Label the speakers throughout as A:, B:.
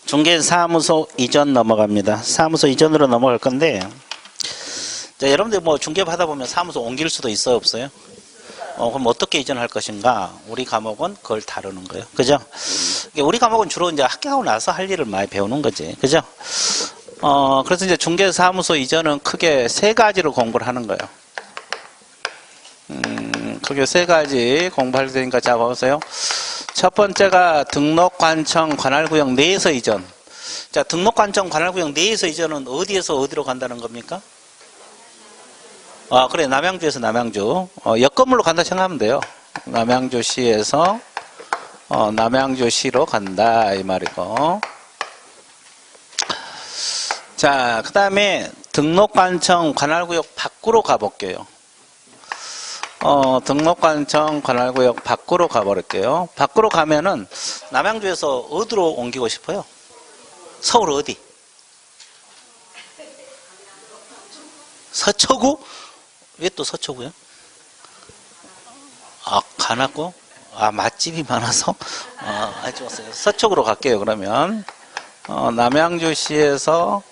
A: 중개사무소 이전 넘어갑니다. 사무소 이전으로 넘어갈 건데, 자, 여러분들 뭐 중개하다 보면 사무소 옮길 수도 있어요, 없어요? 그럼 어떻게 이전할 것인가? 우리 과목은 그걸 다루는 거예요. 그죠? 우리 과목은 주로 이제 합격하고 나서 할 일을 많이 배우는 거지. 그죠? 그래서 이제 중개사무소 이전은 크게 세 가지로 공부를 하는 거예요. 크게 세 가지 공부할 테니까 자, 보세요. 첫 번째가 등록관청 관할구역 내에서 이전. 자, 등록관청 관할구역 내에서 이전은 어디에서 어디로 간다는 겁니까? 그래, 남양주에서 남양주. 옆 건물로 간다 생각하면 돼요. 남양주시에서 남양주시로 간다 이 말이고. 자, 그 다음에 등록관청 관할구역 밖으로 가볼게요. 등록관청 관할구역 밖으로 가버릴게요. 밖으로 가면은 남양주에서 어디로 옮기고 싶어요? 서울 어디? 서초구? 왜 또 서초구요? 가나고? 맛집이 많아서? 좋았어요. 서초구로 갈게요, 그러면. 남양주시에서,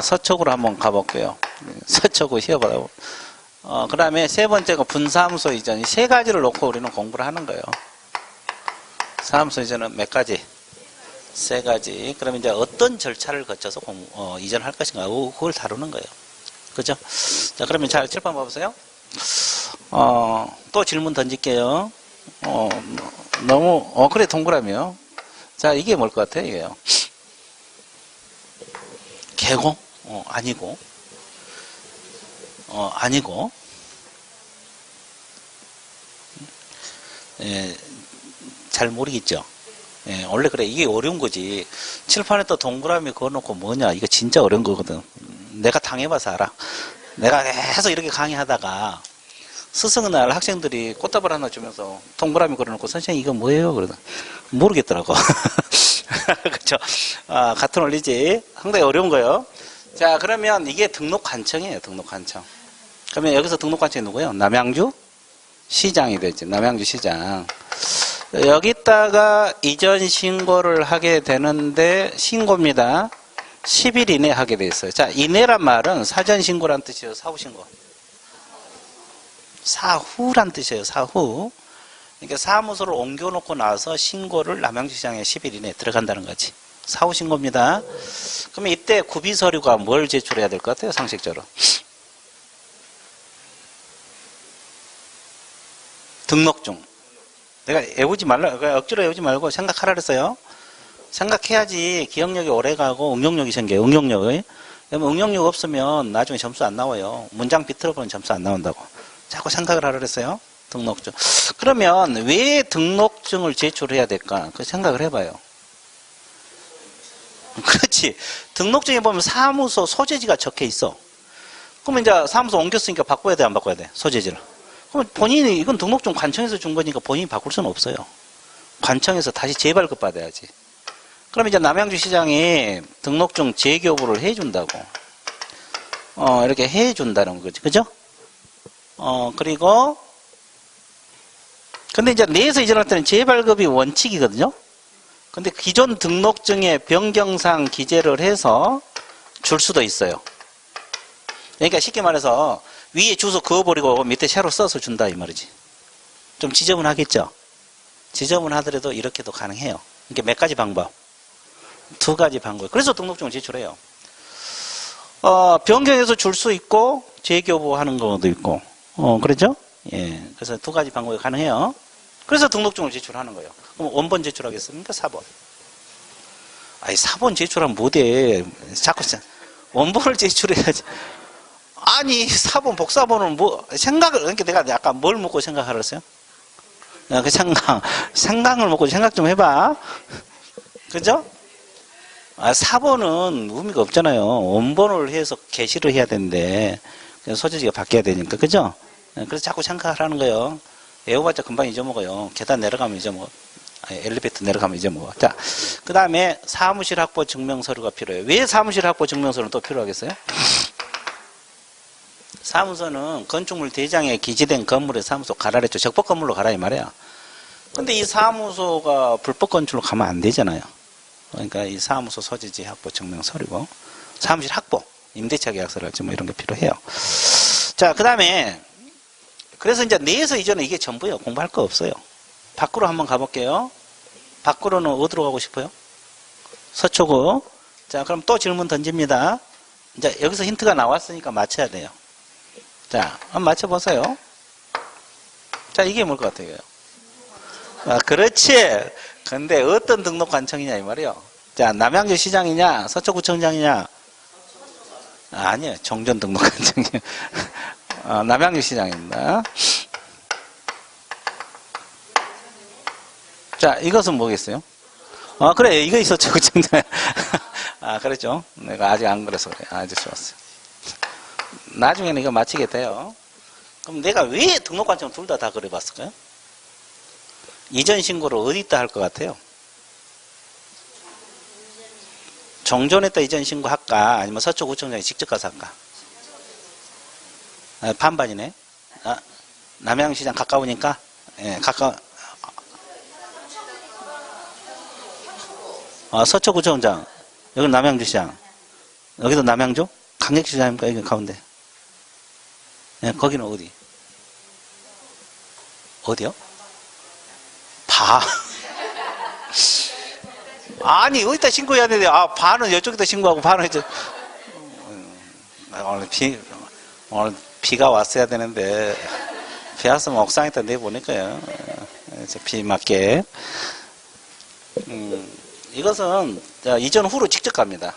A: 서초구로 한번 가볼게요. 서초구 희어보라고. 그 다음에 세 번째가 분사무소 이전. 이 세 가지를 놓고 우리는 공부를 하는 거예요. 사무소 이전은 몇 가지? 세 가지. 그럼 이제 어떤 절차를 거쳐서 이전할 것인가? 그걸 다루는 거예요. 그죠? 자, 그러면 잘 칠판 봐보세요. 또 질문 던질게요. 그래, 동그라미요. 자, 이게 뭘 것 같아요, 이게요? 계공? 아니고. 아니고. 잘 모르겠죠? 원래 그래. 이게 어려운 거지. 칠판에 또 동그라미 그어놓고 뭐냐. 이거 진짜 어려운 거거든. 내가 당해봐서 알아. 내가 계속 이렇게 강의하다가 스승의 날 학생들이 꽃다발 하나 주면서 동그라미 걸어놓고 선생님 이거 뭐예요? 그러다 모르겠더라고. 그렇죠? 같은 원리지. 상당히 어려운 거예요. 자, 그러면 이게 등록관청이에요. 등록관청. 그러면 여기서 등록관청이 누구예요? 남양주 시장이 되지. 남양주 시장. 여기다가 이전 신고를 하게 되는데 신고입니다. 10일 이내 하게 돼 있어요. 자, 이내란 말은 사전 신고란 뜻이에요. 사후 신고. 사후란 뜻이에요. 사후. 그러니까 사무소를 옮겨놓고 나서 신고를 남양주시장에 10일 이내에 들어간다는 거지. 사후 신고입니다. 그러면 이때 구비 서류가 뭘 제출해야 될 것 같아요? 상식적으로. 등록증. 내가 외우지 말라, 억지로 외우지 말고 생각하라 그랬어요. 생각해야지 기억력이 오래가고 응용력이 생겨요. 응용력이. 응용력 없으면 나중에 점수 안 나와요. 문장 비틀어보면 점수 안 나온다고. 자꾸 생각을 하라 그랬어요. 등록증. 그러면 왜 등록증을 제출해야 될까? 그 생각을 해봐요. 그렇지. 등록증에 보면 사무소 소재지가 적혀 있어. 그러면 이제 사무소 옮겼으니까 바꿔야 돼, 안 바꿔야 돼? 소재지를. 그럼 본인이, 이건 등록증 관청에서 준 거니까 본인이 바꿀 수는 없어요. 관청에서 다시 재발급 받아야지. 그럼 이제 남양주 시장에 등록증 재교부를 해준다고. 이렇게 해준다는 거지. 그죠? 그리고, 근데 이제 내에서 이전할 때는 재발급이 원칙이거든요? 근데 기존 등록증에 변경상 기재를 해서 줄 수도 있어요. 그러니까 쉽게 말해서 위에 주소 그어버리고 밑에 새로 써서 준다 이 말이지. 좀 지저분하겠죠? 지저분하더라도 이렇게도 가능해요. 이게 몇 가지 방법? 두 가지 방법. 그래서 등록증을 제출해요. 변경해서 줄 수 있고 재교부하는 것도 있고. 그렇죠? 예. 그래서 두 가지 방법이 가능해요. 그래서 등록증을 제출하는 거예요. 그럼 원본 제출하겠습니까? 4번. 4번 제출하면 못해. 자꾸 원본을 제출해야지. 아니, 4번, 복사본은 그러니까 내가 약간 뭘 묻고 생각하라 했어요? 그 생각을 먹고 생각 좀 해봐. 그죠? 4번은 의미가 없잖아요. 원본을 해서 게시를 해야 되는데, 소재지가 바뀌어야 되니까. 그죠? 그래서 자꾸 생각하라는 거예요. 외워봤자 금방 잊어먹어요. 계단 내려가면 잊어먹어. 엘리베이터 내려가면 잊어먹어. 자, 그 다음에 사무실 확보 증명서류가 필요해요. 왜 사무실 확보 증명서류는 또 필요하겠어요? 사무소는 건축물 대장에 기재된 건물의 사무소 가라랬죠. 적법 건물로 가라 이 말이야. 근데 이 사무소가 불법 건축으로 가면 안 되잖아요. 그러니까 이 사무소 소재지 확보 증명 서류고, 사무실 확보, 임대차 계약서랄지 뭐 이런 게 필요해요. 자, 그 다음에, 그래서 이제 내에서 이전에 이게 전부예요. 공부할 거 없어요. 밖으로 한번 가볼게요. 밖으로는 어디로 가고 싶어요? 서초구. 자, 그럼 또 질문 던집니다. 이제 여기서 힌트가 나왔으니까 맞춰야 돼요. 자, 한번 맞춰보세요. 자, 이게 뭘 것 같아요? 아, 그렇지. 근데 어떤 등록관청이냐 이 말이요. 자, 남양주 시장이냐 서초구청장이냐? 아니에요. 정전 등록관청이에요. 남양주 시장입니다. 자, 이것은 뭐겠어요? 그래, 이거 있었죠, 구청장. 그랬죠. 내가 아직 안 그래서 그래. 아주 좋았어요. 나중에는 이거 맞히게 돼요. 그럼 내가 왜 등록관청 둘 다 그래 봤을까요? 이전 신고를 어디다 할 것 같아요? 정전에다 이전 신고 할까? 아니면 서초구청장이 직접 가서 할까? 반반이네. 남양시장 가까우니까? 예, 서초구청장. 여기는 남양주시장. 여기도 남양주? 강력시장입니까? 여기 가운데. 예, 거기는 어디? 어디요? 아니, 어디다 신고해야 되는데, 반은 이쪽에다 신고하고, 반은 이제, 오늘 비가 왔어야 되는데, 비 왔으면 옥상에다 내보낼까요? 비 맞게. 이것은, 이전 후로 직접 갑니다.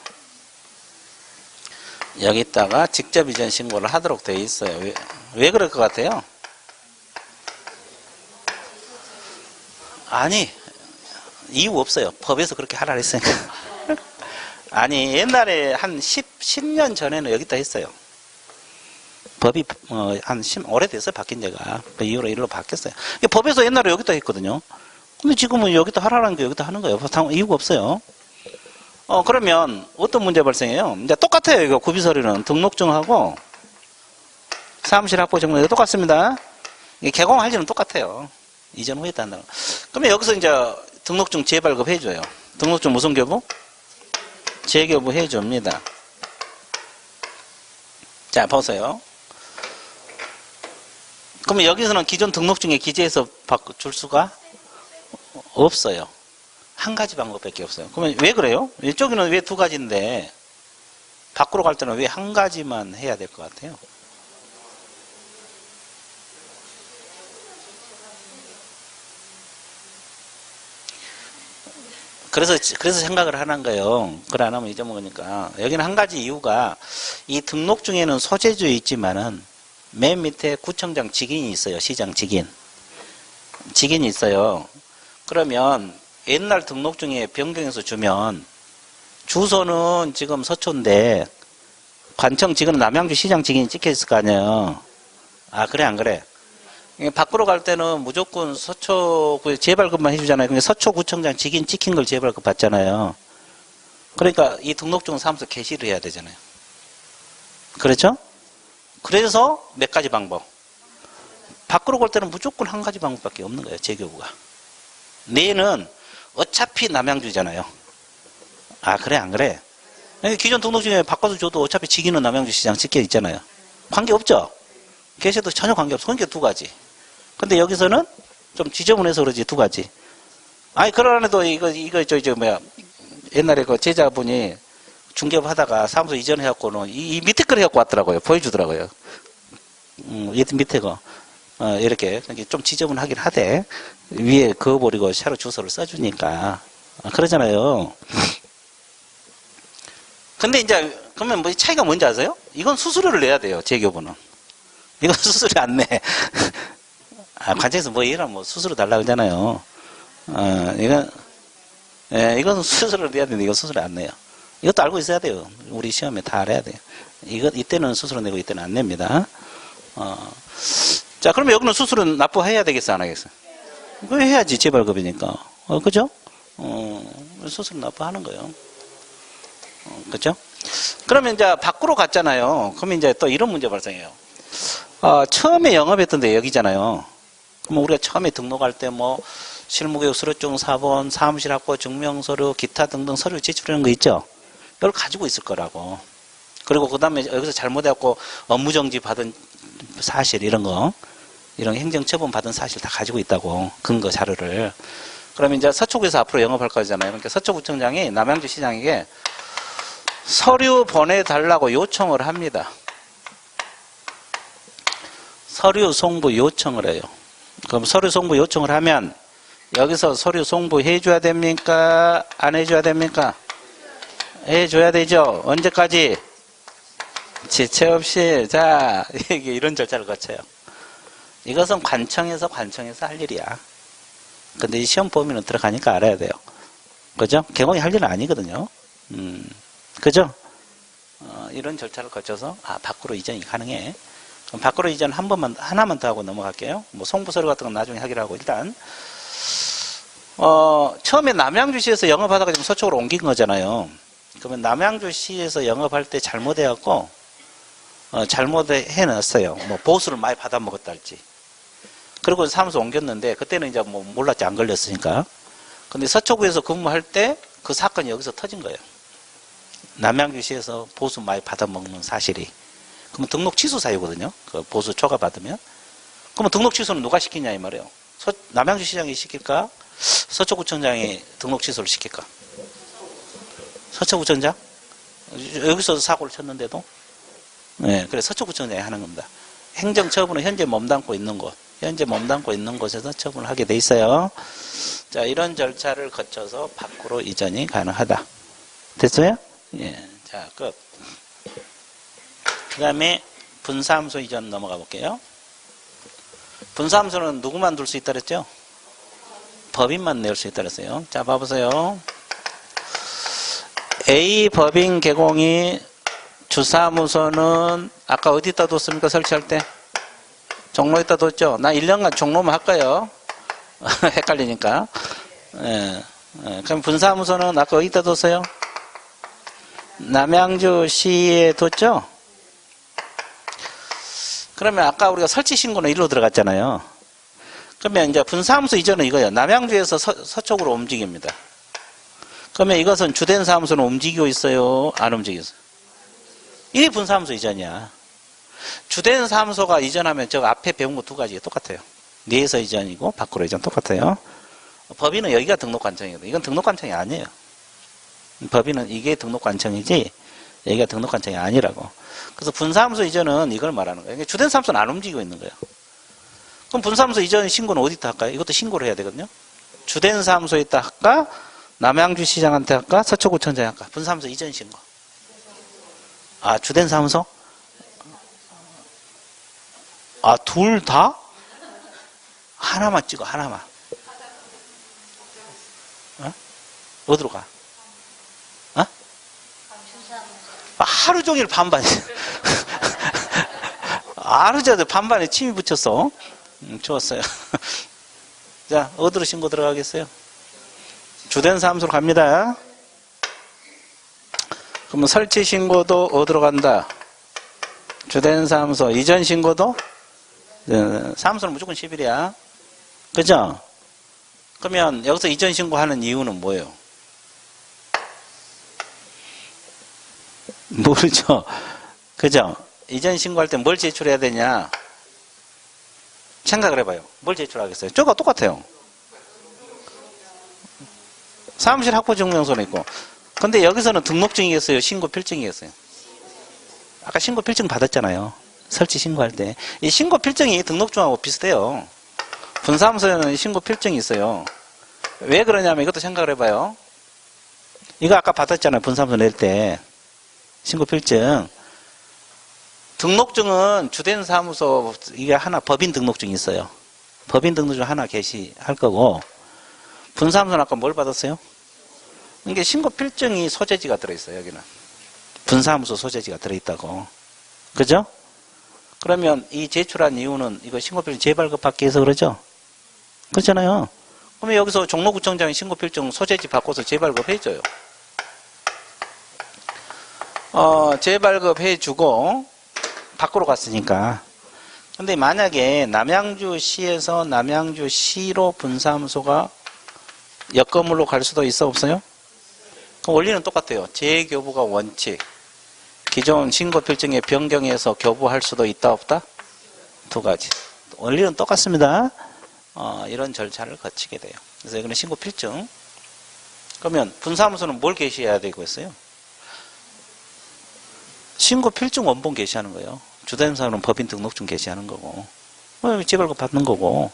A: 여기다가 직접 이전 신고를 하도록 되어 있어요. 왜 그럴 것 같아요? 아니, 이유 없어요. 법에서 그렇게 하라 했으니까. 아니, 옛날에 한 10년 전에는 여기다 했어요. 법이, 오래돼서 바뀐 지가. 그 이후로 이리로 바뀌었어요. 법에서 옛날에 여기다 했거든요. 근데 지금은 여기다 하라는 게 여기다 하는 거예요. 이유가 없어요. 그러면 어떤 문제 발생해요? 이제 똑같아요. 이거 구비서류는 등록증하고 사무실 확보 증명이 똑같습니다. 개공할지는 똑같아요. 이전 후에 한다는 거. 그러면 여기서 이제 등록증 재발급 해줘요. 등록증 무슨 교부? 재교부 해줍니다. 자, 보세요. 그러면 여기서는 기존 등록증에 기재해서 줄 수가 없어요. 한 가지 방법밖에 없어요. 그러면 왜 그래요? 이쪽에는 왜 두 가지인데 밖으로 갈 때는 왜 한 가지만 해야 될 것 같아요? 그래서 생각을 하는 거예요. 그래 안 하면 잊어먹으니까. 여기는 한 가지 이유가 이 등록증에는 소재주에 있지만은 맨 밑에 구청장 직인이 있어요. 시장 직인. 직인이 있어요. 그러면 옛날 등록증에 변경해서 주면 주소는 지금 서초인데 관청 직은 남양주 시장 직인이 찍혀 있을 거 아니에요. 그래 안 그래? 밖으로 갈 때는 무조건 서초구에 재발급만 해주잖아요. 근데 서초구청장 직인 찍힌 걸 재발급 받잖아요. 그러니까 이 등록증 사무소 게시를 해야 되잖아요. 그렇죠? 그래서 몇 가지 방법. 밖으로 갈 때는 무조건 한 가지 방법밖에 없는 거예요. 재교부가. 내는 어차피 남양주잖아요. 그래 안 그래? 기존 등록증에 바꿔서 줘도 어차피 직인은 남양주 시장 찍혀 있잖아요. 관계없죠? 계셔도 전혀 관계없어. 그러니까 두 가지. 근데 여기서는 좀 지저분해서 그러지, 두 가지. 그러나도 옛날에 그 제자분이 중개업 하다가 사무소 이전해갖고는 이 밑에 걸 해갖고 왔더라고요. 보여주더라고요. 밑에 거. 이렇게 좀 지저분하긴 하대. 위에 그거 버리고 샤로 주소를 써주니까. 그러잖아요. 근데 이제, 그러면 뭐 차이가 뭔지 아세요? 이건 수수료를 내야 돼요, 재교부는. 이건 수수료 안 내. 관청에서 뭐 이러면 뭐 수수료 달라고 하잖아요. 이건 수수료를 내야 되는데 이건 수수료 안 내요. 이것도 알고 있어야 돼요. 우리 시험에 다 알아야 돼요. 이때는 수수료 내고 이때는 안 냅니다. 자, 그러면 여기는 수수료 납부해야 되겠어, 안 하겠어? 그거 해야지, 재발급이니까. 그죠? 수수료 납부하는 거예요. 그죠? 그러면 이제 밖으로 갔잖아요. 그러면 이제 또 이런 문제 발생해요. 처음에 영업했던 데 여기잖아요. 그럼 우리가 처음에 등록할 때 실무교육 수료증 사본, 사무실 확보 증명서류, 기타 등등 서류 제출하는 거 있죠? 이걸 가지고 있을 거라고. 그리고 그 다음에 여기서 잘못해갖고 업무정지 받은 사실 이런 거, 이런 행정처분 받은 사실 다 가지고 있다고. 근거 자료를. 그러면 이제 서초구에서 앞으로 영업할 거잖아요. 그러니까 서초구청장이 남양주 시장에게 서류 보내달라고 요청을 합니다. 서류 송부 요청을 해요. 그럼 서류 송부 요청을 하면 여기서 서류 송부 해줘야 됩니까? 안 해줘야 됩니까? 해줘야 되죠. 언제까지? 지체 없이. 자, 이게 이런 절차를 거쳐요. 이것은 관청에서 할 일이야. 근데 이 시험 범위는 들어가니까 알아야 돼요. 그죠? 개공이 할 일은 아니거든요. 그죠? 이런 절차를 거쳐서 밖으로 이전이 가능해. 그럼 밖으로 이전 하나만 더 하고 넘어갈게요. 뭐 송부 서류 같은 건 나중에 하기로 하고 일단 처음에 남양주시에서 영업하다가 지금 서쪽으로 옮긴 거잖아요. 그러면 남양주시에서 영업할 때 잘못해갖고 잘못해놨어요. 뭐 보수를 많이 받아먹었다 할지. 그리고 사무소 옮겼는데 그때는 이제 뭐 몰랐지, 안 걸렸으니까. 근데 서초구에서 근무할 때 그 사건이 여기서 터진 거예요. 남양주시에서 보수 많이 받아먹는 사실이. 그러면 등록 취소 사유거든요. 그 보수 초과 받으면. 그러면 등록 취소는 누가 시키냐 이 말이에요. 남양주시장이 시킬까? 서초구청장이 등록 취소를 시킬까? 서초구청장? 여기서 사고를 쳤는데도? 네, 그래 서초구청장이 하는 겁니다. 행정처분은 현재 몸담고 있는 곳. 현재 몸담고 있는 곳에서 처분을 하게 돼 있어요. 자, 이런 절차를 거쳐서 밖으로 이전이 가능하다. 됐어요? 예. 자, 끝. 그 다음에 분사무소 이전 넘어가 볼게요. 분사무소는 누구만 둘 수 있다 그랬죠? 법인만 낼 수 있다 그랬어요. 자, 봐보세요. A 법인 개공이 주사무소는 아까 어디다 뒀습니까? 설치할 때? 종로에다 뒀죠? 나 1년간 종로만 할 거예요. 헷갈리니까. 예. 그럼 분사무소는 아까 어디다 뒀어요? 남양주시에 뒀죠? 그러면 아까 우리가 설치 신고는 일로 들어갔잖아요. 그러면 이제 분사무소 이전은 이거예요. 남양주에서 서쪽으로 움직입니다. 그러면 이것은 주된 사무소는 움직이고 있어요? 안 움직이고 있어요? 이게 분사무소 이전이야. 주된 사무소가 이전하면 저 앞에 배운 거 두 가지가 똑같아요. 내에서 이전이고 밖으로 이전 똑같아요. 법인은 여기가 등록관청이거든요. 이건 등록관청이 아니에요. 법인은 이게 등록관청이지 여기가 등록관청이 아니라고. 그래서 분사무소 이전은 이걸 말하는 거예요. 주된 사무소는 안 움직이고 있는 거예요. 그럼 분사무소 이전 신고는 어디다 할까요? 이것도 신고를 해야 되거든요. 주된 사무소에 있다 할까? 남양주시장한테 할까? 서초구청장에 할까? 분사무소 이전 신고. 주된 사무소? 둘 다? 하나만 찍어, 하나만. 어디로 가? 하루 종일 반반. 하루 종일 반반에 침이 붙였어. 좋았어요. 자, 어디로 신고 들어가겠어요? 주된 사무소로 갑니다. 그러면 설치 신고도 어디로 간다? 주된 사무소. 이전 신고도? 사무소는 무조건 10일이야. 그죠? 그러면 여기서 이전 신고하는 이유는 뭐예요? 모르죠. 그죠? 이전 신고할 때 뭘 제출해야 되냐? 생각을 해봐요. 뭘 제출하겠어요? 저거 똑같아요. 사무실 확보 증명서는 있고. 근데 여기서는 등록증이겠어요? 신고 필증이겠어요? 아까 신고 필증 받았잖아요. 설치 신고할 때. 이 신고 필증이 등록증하고 비슷해요. 분사무소에는 신고 필증이 있어요. 왜 그러냐면 이것도 생각을 해봐요. 이거 아까 받았잖아요. 분사무소 낼 때. 신고 필증. 등록증은 주된 사무소, 이게 하나 법인 등록증이 있어요. 법인 등록증 하나 게시할 거고, 분사무소는 아까 뭘 받았어요? 이게 신고 필증이 소재지가 들어있어요, 여기는. 분사무소 소재지가 들어있다고. 그죠? 그러면 이 제출한 이유는 이거 신고필증 재발급 받기 위해서 그러죠? 그렇잖아요. 그러면 여기서 종로구청장이 신고필증 소재지 바꿔서 재발급 해줘요. 재발급 해주고, 밖으로 갔으니까. 근데 만약에 남양주시에서 남양주시로 분사함수가 역건물로 갈 수도 있어 없어요? 그럼 원리는 똑같아요. 재교부가 원칙. 기존 신고필증의 변경에서 교부할 수도 있다 없다? 두 가지. 원리는 똑같습니다. 이런 절차를 거치게 돼요. 그래서 이거는 신고필증. 그러면 분사함수는 뭘 게시해야 되고 있어요? 신고필증 원본 게시하는 거예요. 주된 사람은 법인 등록증 게시하는 거고, 지발급 받는 거고,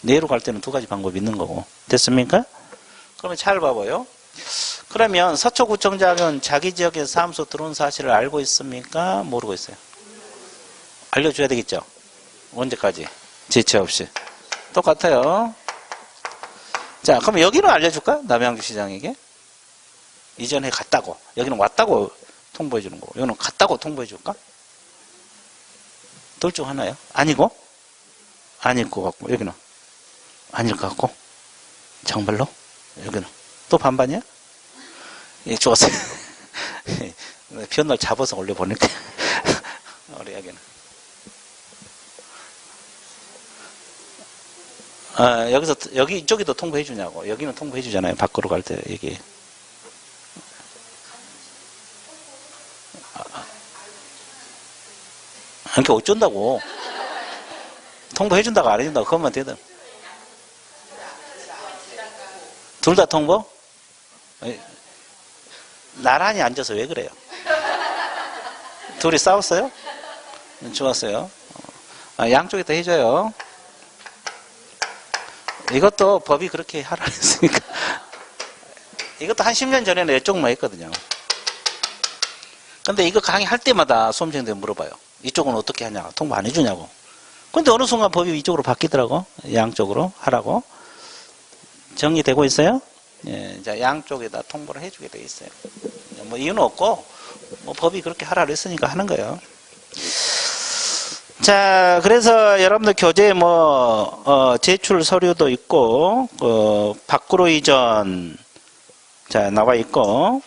A: 내로 갈 때는 두 가지 방법이 있는 거고. 됐습니까? 그러면 잘 봐봐요. 그러면 서초구청장은 자기 지역에 사무소 들어온 사실을 알고 있습니까? 모르고 있어요? 알려줘야 되겠죠? 언제까지? 지체 없이. 똑같아요. 자, 그럼 여기는 알려줄까? 남양주시장에게. 이전에 갔다고. 여기는 왔다고 통보해 주는 거고. 여기는 갔다고 통보해 줄까? 둘 중 하나요? 아니고? 아닐 것 같고. 여기는? 아닐 것 같고. 정말로? 여기는? 또 반반이야? 예, 좋았어요. 비온날 잡아서 올려보낼게. 우리 여기는. 여기서, 여기, 이쪽에도 통보해 주냐고. 여기는 통보해 주잖아요. 밖으로 갈 때, 여기. 그러니까 어쩐다고. 통보해 준다고 안 해준다고. 그것만 되든. 둘 다 통보? 나란히 앉아서 왜 그래요? 둘이 싸웠어요? 좋았어요. 양쪽에 다 해줘요. 이것도 법이 그렇게 하라 했으니까. 이것도 한 10년 전에는 이쪽만 했거든요. 근데 이거 강의할 때마다 수험생들 물어봐요. 이쪽은 어떻게 하냐? 통보 안 해주냐고. 근데 어느 순간 법이 이쪽으로 바뀌더라고. 양쪽으로 하라고. 정리되고 있어요? 예, 자, 양쪽에다 통보를 해주게 돼 있어요. 뭐 이유는 없고, 뭐 법이 그렇게 하라 그랬으니까 하는 거예요. 자, 그래서 여러분들 교재에 제출 서류도 있고, 밖으로 이전, 자, 나와 있고,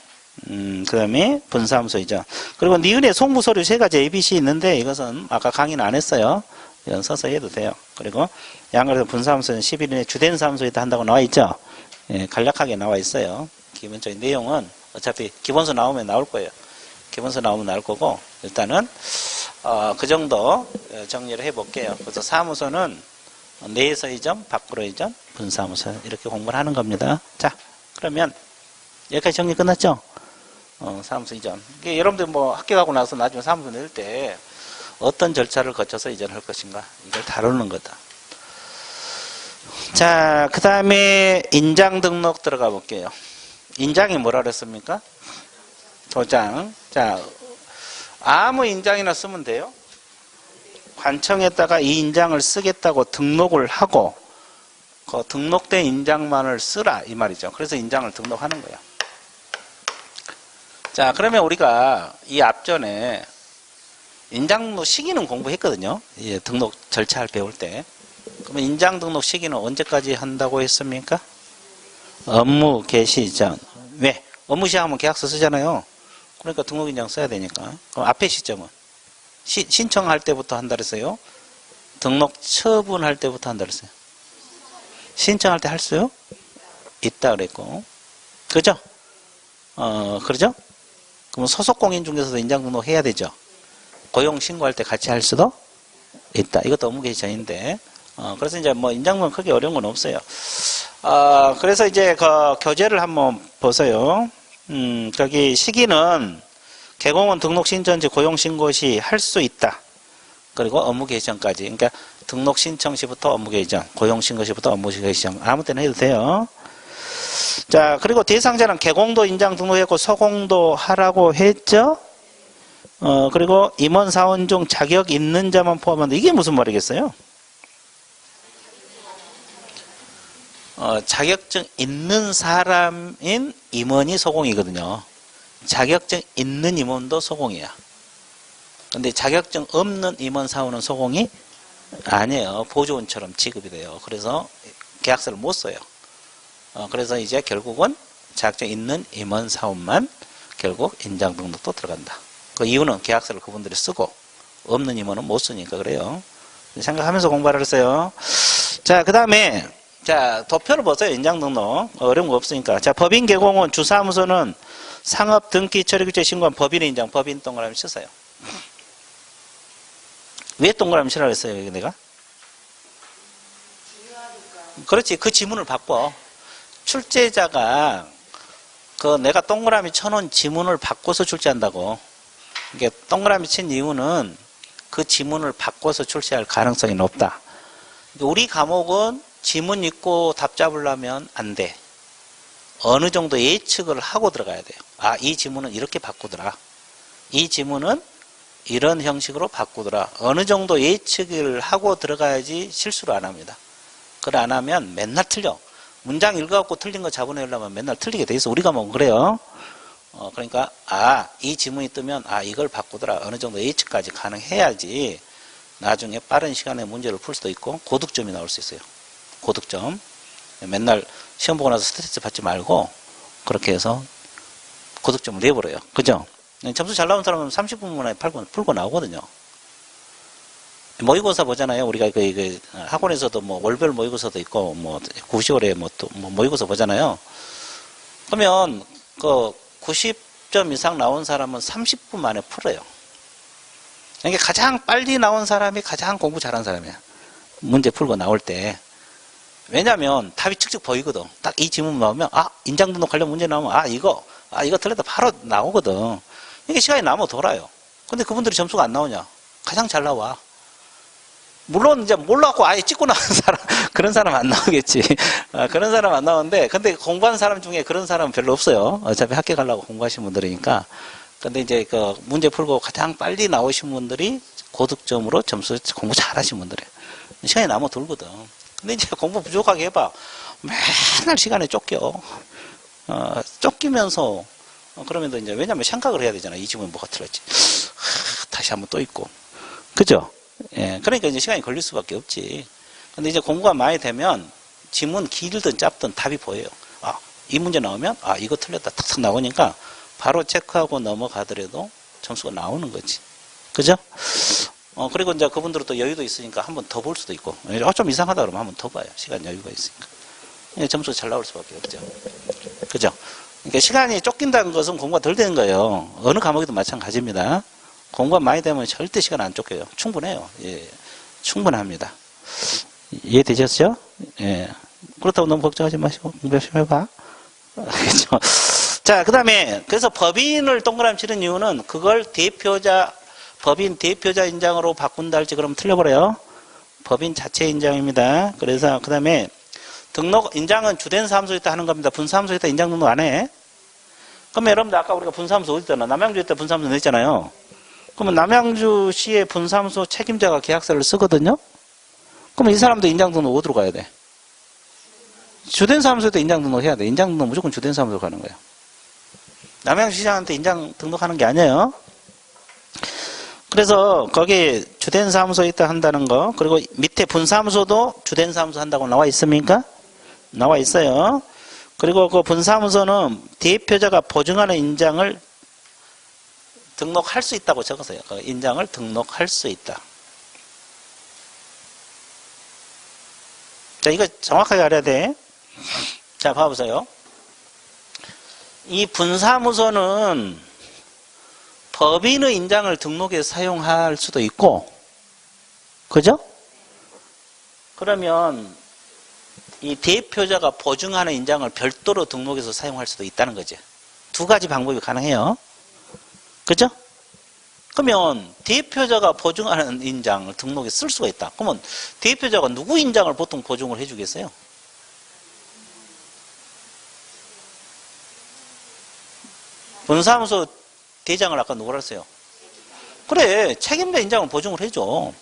A: 그 다음에 분사함수 이전. 그리고 니은의 송부 서류 세 가지 ABC 있는데, 이것은 아까 강의는 안 했어요. 이건 서서 해도 돼요. 그리고 양가에서 분사함수는 11인의 주된 사함수에다 한다고 나와 있죠? 예, 간략하게 나와 있어요. 기본적인 내용은 어차피 기본서 나오면 나올 거예요. 기본서 나오면 나올 거고, 일단은, 그 정도 정리를 해 볼게요. 그래서 사무소는 내에서 이전, 밖으로 이전, 분사무소 이렇게 공부를 하는 겁니다. 자, 그러면 여기까지 정리 끝났죠? 사무소 이전. 이게 여러분들 학교 가고 나서 나중에 사무소 낼 때 어떤 절차를 거쳐서 이전할 것인가 이걸 다루는 거다. 자, 그 다음에 인장 등록 들어가 볼게요. 인장이 뭐라 그랬습니까? 도장. 자, 아무 인장이나 쓰면 돼요. 관청에다가 이 인장을 쓰겠다고 등록을 하고 그 등록된 인장만을 쓰라 이 말이죠. 그래서 인장을 등록하는 거예요. 자, 그러면 우리가 이 앞전에 인장 등록 시기는 공부했거든요. 예, 등록 절차를 배울 때. 그러면 인장 등록 시기는 언제까지 한다고 했습니까? 업무 개시 전. 왜? 업무 시작하면 계약서 쓰잖아요. 그러니까 등록인장 써야 되니까. 그럼 앞에 시점은? 신청할 때부터 한다 그랬어요? 등록 처분할 때부터 한다 그랬어요? 신청할 때 할 수요? 있다 그랬고. 그죠? 그러죠? 그럼 소속 공인 중에서도 인장 등록 해야 되죠? 고용 신고할 때 같이 할 수도 있다. 이것도 업무 개시 전인데. 그래서 이제 인장 등록 크게 어려운 건 없어요. 그래서 이제 그 교재를 한번 보세요. 저기 시기는 개공원 등록 신청 시 고용 신고 시 할 수 있다. 그리고 업무 개시 전까지. 그러니까 등록 신청 시부터 업무 개시 전, 고용 신고 시부터 업무 개시 전 아무 때나 해도 돼요. 자, 그리고 대상자는 개공도 인장 등록했고 소공도 하라고 했죠. 그리고 임원 사원 중 자격 있는 자만 포함한다. 이게 무슨 말이겠어요? 자격증 있는 사람인 임원이 소공이거든요. 자격증 있는 임원도 소공이야. 근데 자격증 없는 임원 사원은 소공이 아니에요. 보조원처럼 취급이 돼요. 그래서 계약서를 못 써요. 그래서 이제 결국은 자격증 있는 임원 사원만 결국 인장 등록도 들어간다. 그 이유는 계약서를 그분들이 쓰고 없는 임원은 못 쓰니까 그래요. 생각하면서 공부하라 그랬어요. 자, 그 다음에, 자, 도표를 보세요. 인장 등록. 어려운 거 없으니까. 자, 법인 개공은 주사무소는 상업 등기 처리 규칙 신고한 법인의 인장, 법인 동그라미 치세요. 왜 동그라미 치라고 했어요, 여기 내가? 그렇지. 그 지문을 바꿔. 출제자가 그 내가 동그라미 쳐놓은 지문을 바꿔서 출제한다고. 이게 동그라미 친 이유는 그 지문을 바꿔서 출제할 가능성이 높다. 우리 과목은 지문 읽고 답 잡으려면 안 돼. 어느 정도 예측을 하고 들어가야 돼요. 아, 이 지문은 이렇게 바꾸더라. 이 지문은 이런 형식으로 바꾸더라. 어느 정도 예측을 하고 들어가야지 실수를 안 합니다. 그걸 안 하면 맨날 틀려. 문장 읽어갖고 틀린 거 잡아내려면 맨날 틀리게 돼 있어. 우리가 뭐 그래요. 그러니까 이 지문이 뜨면 이걸 바꾸더라. 어느 정도 예측까지 가능해야지 나중에 빠른 시간에 문제를 풀 수도 있고 고득점이 나올 수 있어요. 고득점. 맨날 시험 보고 나서 스트레스 받지 말고 그렇게 해서 고득점을 내버려요. 그죠? 점수 잘 나온 사람은 30분 만에 풀고 나오거든요. 모의고사 보잖아요. 우리가 그 학원에서도 뭐 월별 모의고사도 있고 뭐 9시월에 또 모의고사 보잖아요. 그러면 그 90점 이상 나온 사람은 30분 만에 풀어요. 그러니까 가장 빨리 나온 사람이 가장 공부 잘한 사람이야. 문제 풀고 나올 때. 왜냐면 답이 측측 보이거든. 딱 이 지문 나오면 인장 등록 관련 문제 나오면 이거 틀렸다 바로 나오거든. 이게 시간이 남아 돌아요. 근데 그분들이 점수가 안 나오냐? 가장 잘 나와. 물론 이제 몰라갖고 아예 찍고 나온 사람 그런 사람 안 나오겠지. 그런 사람 안 나오는데 근데 공부하는 사람 중에 그런 사람은 별로 없어요. 어차피 학교 가려고 공부하신 분들이니까. 근데 이제 그 문제 풀고 가장 빨리 나오신 분들이 고득점으로 점수 공부 잘하신 분들이에요. 시간이 남아 돌거든. 근데 이제 공부 부족하게 해봐. 맨날 시간에 쫓겨. 쫓기면서 그러면 이제 왜냐면 생각을 해야 되잖아. 이 지문 뭐가 틀렸지. 다시 한번 또 있고. 그죠? 예, 그러니까 이제 시간이 걸릴 수밖에 없지. 근데 이제 공부가 많이 되면 지문 길든 짧든 답이 보여요. 이 문제 나오면 이거 틀렸다 탁탁 나오니까 바로 체크하고 넘어가더라도 점수가 나오는 거지. 그죠? 그리고 이제 그분들은 또 여유도 있으니까 한 번 더 볼 수도 있고. 좀 이상하다 그러면 한 번 더 봐요. 시간 여유가 있으니까. 점수가 잘 나올 수밖에 없죠. 그죠? 그러니까 시간이 쫓긴다는 것은 공부가 덜 되는 거예요. 어느 과목에도 마찬가지입니다. 공부가 많이 되면 절대 시간 안 쫓겨요. 충분해요. 예, 충분합니다. 이해되셨죠? 예. 그렇다고 너무 걱정하지 마시고 공부 열심히 해봐. 그렇죠? 자, 그 다음에 그래서 법인을 동그라미 치는 이유는 그걸 법인 대표자 인장으로 바꾼다 할지 그러면 틀려버려요. 법인 자체 인장입니다. 그래서 그 다음에 등록 인장은 주된 사무소에 있다 하는 겁니다. 분사무소에 있다 인장 등록 안 해. 그러면 여러분들 아까 우리가 분사무소 어디 있잖아. 남양주에 있다 분사무소 냈잖아요. 그러면 남양주시의 분사무소 책임자가 계약서를 쓰거든요. 그러면 이 사람도 인장 등록 어디로 가야 돼? 주된 사무소에도 인장 등록해야 돼. 인장 등록 무조건 주된 사무소로 가는 거예요. 남양주시장한테 인장 등록하는 게 아니에요. 그래서 거기 주된 사무소에 있다 한다는 거, 그리고 밑에 분사무소도 주된 사무소 한다고 나와 있습니까? 나와 있어요. 그리고 그 분사무소는 대표자가 보증하는 인장을 등록할 수 있다고 적었어요. 그 인장을 등록할 수 있다. 자, 이거 정확하게 알아야 돼. 자, 봐보세요. 이 분사무소는 법인의 인장을 등록해서 사용할 수도 있고, 그죠? 그러면 이 대표자가 보증하는 인장을 별도로 등록해서 사용할 수도 있다는 거죠. 두 가지 방법이 가능해요. 그죠? 그러면 대표자가 보증하는 인장을 등록해 쓸 수가 있다. 그러면 대표자가 누구 인장을 보통 보증을 해주겠어요? 분사무소 대장을 아까 누구라 했어요? 그래, 책임자 인장을 보증을 해줘.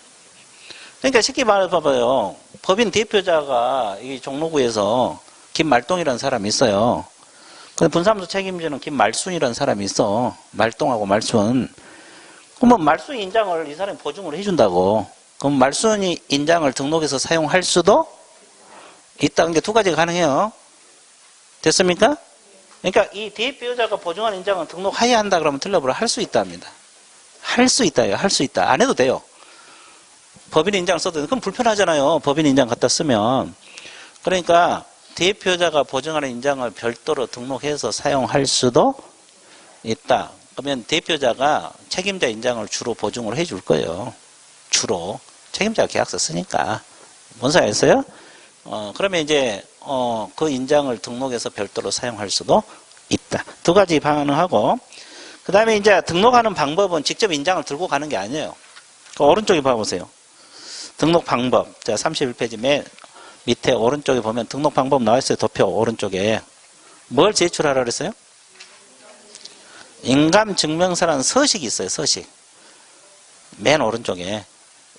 A: 그러니까 쉽게 말해봐요. 법인 대표자가 이 종로구에서 김말동이라는 사람이 있어요. 근데 분사무소 책임자는 김말순이라는 사람이 있어. 말동하고 말순. 그러면 말순 인장을 이 사람이 보증을 해준다고. 그럼 말순이 인장을 등록해서 사용할 수도 있다는 게 두 가지가 가능해요. 됐습니까? 그러니까 이 대표자가 보증한 인장은 등록해야 한다 그러면 틀려버려. 할 수 있답니다. 할 수 있다요. 할 수 있다. 안 해도 돼요. 법인 인장을 써도 되는데 그럼 불편하잖아요. 법인 인장 갖다 쓰면. 그러니까 대표자가 보증하는 인장을 별도로 등록해서 사용할 수도 있다. 그러면 대표자가 책임자 인장을 주로 보증을 해줄 거예요. 주로. 책임자가 계약서 쓰니까. 뭔 소리였어요? 그러면 이제, 그 인장을 등록해서 별도로 사용할 수도 있다. 두 가지 반응하고, 그 다음에 이제 등록하는 방법은 직접 인장을 들고 가는 게 아니에요. 그 오른쪽에 봐보세요. 등록 방법. 자, 31페이지 맨 밑에 오른쪽에 보면 등록 방법 나와 있어요. 도표 오른쪽에. 뭘 제출하라 그랬어요? 인감증명서라는 서식이 있어요. 서식. 맨 오른쪽에.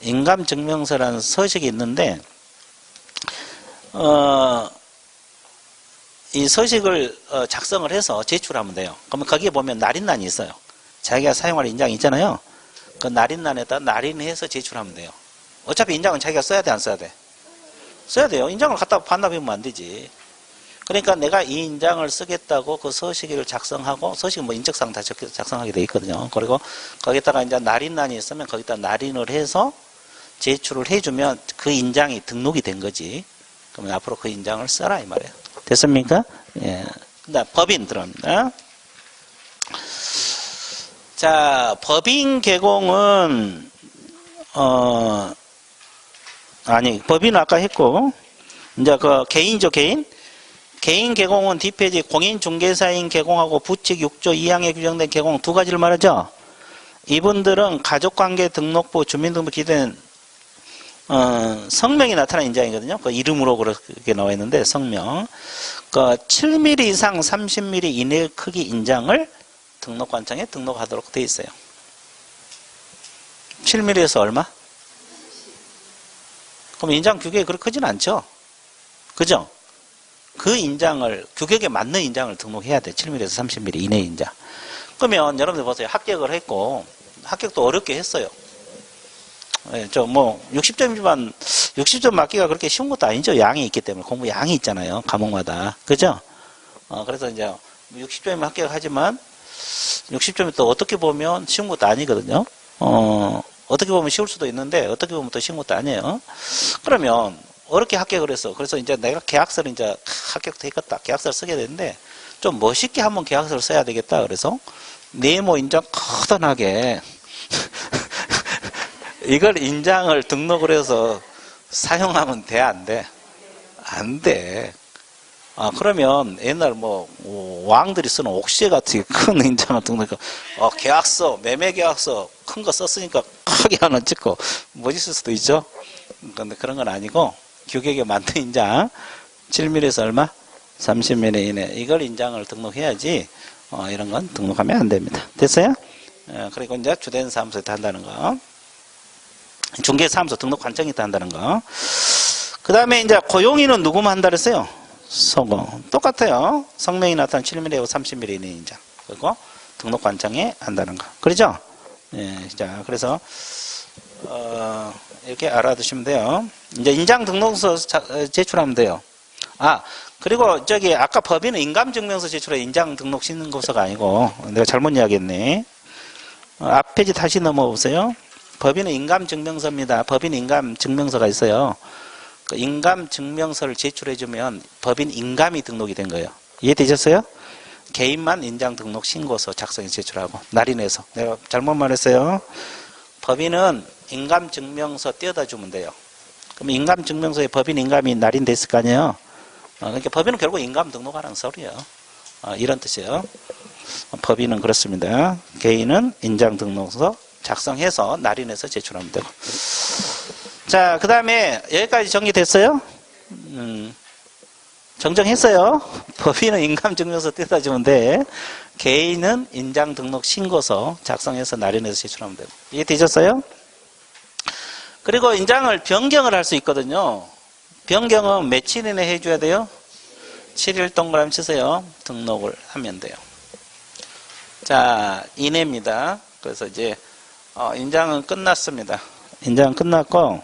A: 인감증명서라는 서식이 있는데, 이 서식을 작성을 해서 제출하면 돼요. 그러면 거기에 보면 날인란이 있어요. 자기가 사용할 인장이 있잖아요. 그 날인란에다 날인해서 제출하면 돼요. 어차피 인장은 자기가 써야 돼, 안 써야 돼? 써야 돼요. 인장을 갖다 반납하면 안 되지. 그러니까 내가 이 인장을 쓰겠다고 그 서식을 작성하고, 서식은 뭐 인적사항 다 작성하게 돼 있거든요. 그리고 거기다가 이제 날인란이 있으면 거기다 날인을 해서 제출을 해주면 그 인장이 등록이 된 거지. 그러면 앞으로 그 인장을 써라 이 말이에요. 됐습니까? 예. 그다음 법인 들어갑니다. 자, 법인 개공은 법인은 아까 했고, 이제 그 개인이죠, 개인. 개인 개공은 뒷페이지 공인중개사인 개공하고 부칙 6조 2항에 규정된 개공 두 가지를 말하죠. 이분들은 가족관계 등록부 주민등록 기재된 성명이 나타난 인장이거든요. 그 이름으로 그렇게 나와 있는데 성명. 그 7mm 이상 30mm 이내 크기 인장을 등록관청에 등록하도록 되어 있어요. 7mm에서 얼마? 그럼 인장 규격이 그렇게 크진 않죠. 그죠? 그 인장을 규격에 맞는 인장을 등록해야 돼. 7mm에서 30mm 이내 인장. 그러면 여러분들 보세요. 합격을 했고 합격도 어렵게 했어요. 예, 60점이지만 60점 맞기가 그렇게 쉬운 것도 아니죠. 양이 있기 때문에 공부 양이 있잖아요. 과목마다. 그죠? 그래서 이제 60점이면 합격하지만 60점이 또 어떻게 보면 쉬운 것도 아니거든요. 어떻게 보면 쉬울 수도 있는데 어떻게 보면 또 쉬운 것도 아니에요. 그러면 어렵게 합격을 했어. 그래서 이제 내가 계약서를 이제 합격도 했겠다. 계약서를 쓰게 되는데 좀 멋있게 한번 계약서를 써야 되겠다. 그래서 네모 인장 커다랗게 이걸 인장을 등록을 해서 사용하면 돼, 안 돼? 안 돼. 그러면 옛날 왕들이 쓰는 옥시에 같은 큰 인장을 등록해, 계약서, 매매 계약서 큰 거 썼으니까 크게 하나 찍고 멋있을 수도 있죠? 근데 그런 건 아니고, 규격에 맞는 인장, 7mm에서 얼마? 30mm 이내. 이걸 인장을 등록해야지, 이런 건 등록하면 안 됩니다. 됐어요? 그리고 이제 주된 사무소에 한다는 거. 중개사무소 등록 관청이 있다 한다는 거. 그 다음에 이제 고용인은 누구만 한다 그랬어요? 소고. 똑같아요. 성명이 나타난 7mm하고 30mm 이내 인장. 그리고 등록 관청에 한다는 거. 그렇죠? 예, 자, 그래서, 이렇게 알아두시면 돼요. 이제 인장 등록서 제출하면 돼요. 그리고 아까 법인은 인감증명서 제출해 인장 등록 신고서가 아니고, 내가 잘못 이야기했네. 앞 페이지 다시 넘어보세요. 법인은 인감증명서입니다. 법인 인감증명서가 있어요. 그 인감증명서를 제출해주면 법인 인감이 등록이 된 거예요. 이해되셨어요? 개인만 인장 등록 신고서 작성해 제출하고 날인해서. 내가 잘못 말했어요. 법인은 인감증명서 떼어다 주면 돼요. 그럼 인감증명서에 법인 인감이 날인됐을 거 아니에요. 그러니까 법인은 결국 인감 등록하라는 소리예요. 이런 뜻이에요. 법인은 그렇습니다. 개인은 인장 등록서 작성해서 날인해서 제출하면 되고. 자, 그 다음에 여기까지 정리됐어요? 정정했어요. 법인은 인감증명서 떼다 주면 돼. 개인은 인장 등록 신고서 작성해서 날인해서 제출하면 되고. 이해되셨어요? 그리고 인장을 변경을 할 수 있거든요. 변경은 며칠 이내 해줘야 돼요? 7일 동그라미 치세요. 등록을 하면 돼요. 자, 이내입니다. 그래서 이제 인장은 끝났습니다. 인장은 끝났고,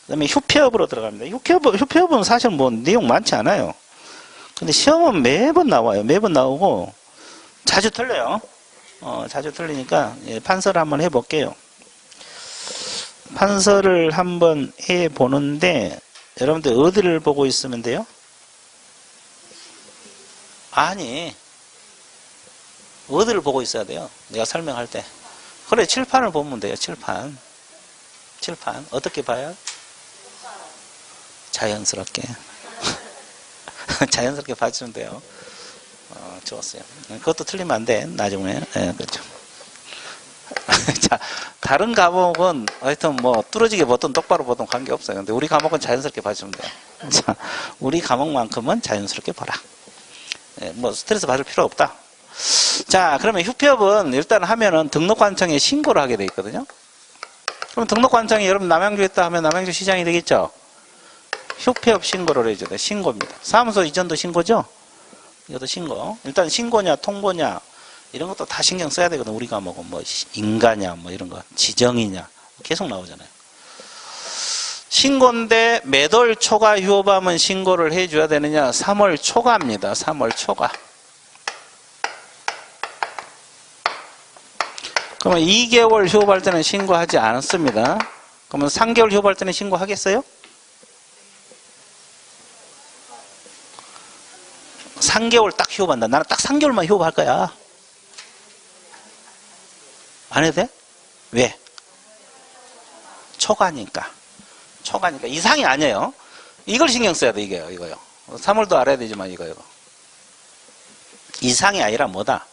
A: 그 다음에 휴폐업으로 들어갑니다. 휴폐업은 사실 내용 많지 않아요. 근데 시험은 매번 나와요. 매번 나오고, 자주 틀려요. 자주 틀리니까, 판서를 한번 해볼게요. 판서를 한번 해 보는데 여러분들 어디를 보고 있으면 돼요? 아니, 어디를 보고 있어야 돼요? 내가 설명할 때. 그래, 칠판을 보면 돼요. 칠판. 칠판. 어떻게 봐요? 자연스럽게. 자연스럽게 봐주면 돼요. 좋았어요. 그것도 틀리면 안 돼. 나중에. 네, 그렇죠. 자, 다른 과목은 하여튼 뭐 뚫어지게 보든 똑바로 보든 관계없어요. 근데 우리 과목은 자연스럽게 봐주면 돼요. 자, 우리 과목만큼은 자연스럽게 봐라. 네, 뭐 스트레스 받을 필요 없다. 자, 그러면 휴폐업은 일단 하면은 등록관청에 신고를 하게 돼 있거든요. 그럼 등록관청에 여러분 남양주 했다 하면 남양주 시장이 되겠죠? 휴폐업 신고를 해줘야 돼. 신고입니다. 사무소 이전도 신고죠? 이것도 신고. 일단 신고냐, 통보냐, 이런 것도 다 신경 써야 되거든. 우리 과목은 뭐 인가냐, 뭐 이런 거, 지정이냐, 계속 나오잖아요. 신고인데 몇 월 초과 휴업하면 신고를 해줘야 되느냐? 3월 초과입니다. 3월 초과. 그러면 2개월 휴업할 때는 신고하지 않았습니다. 그러면 3개월 휴업할 때는 신고하겠어요? 3개월 딱 휴업한다. 나는 딱 3개월만 휴업할 거야. 안 해도 돼? 왜? 초과니까. 초과니까. 이상이 아니에요. 이걸 신경 써야 돼, 이거요. 3월도 알아야 되지만 이거요. 이상이 아니라 뭐다?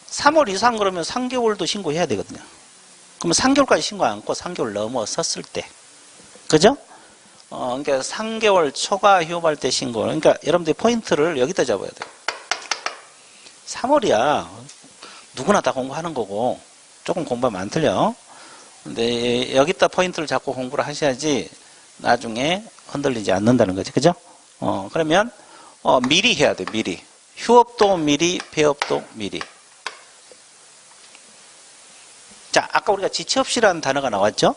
A: 3월 이상 그러면 3개월도 신고해야 되거든요. 그러면 3개월까지 신고 안 하고 3개월 넘어섰을 때. 그죠? 그러니까 3개월 초과 휴업할 때 신고. 그러니까 여러분들이 포인트를 여기다 잡아야 돼요. 3월이야. 누구나 다 공부하는 거고, 조금 공부하면 안 틀려. 근데 여기다 포인트를 잡고 공부를 하셔야지 나중에 흔들리지 않는다는 거지. 그죠? 그러면, 미리 해야 돼, 미리. 휴업도 미리, 폐업도 미리. 자, 아까 우리가 지체없이라는 단어가 나왔죠?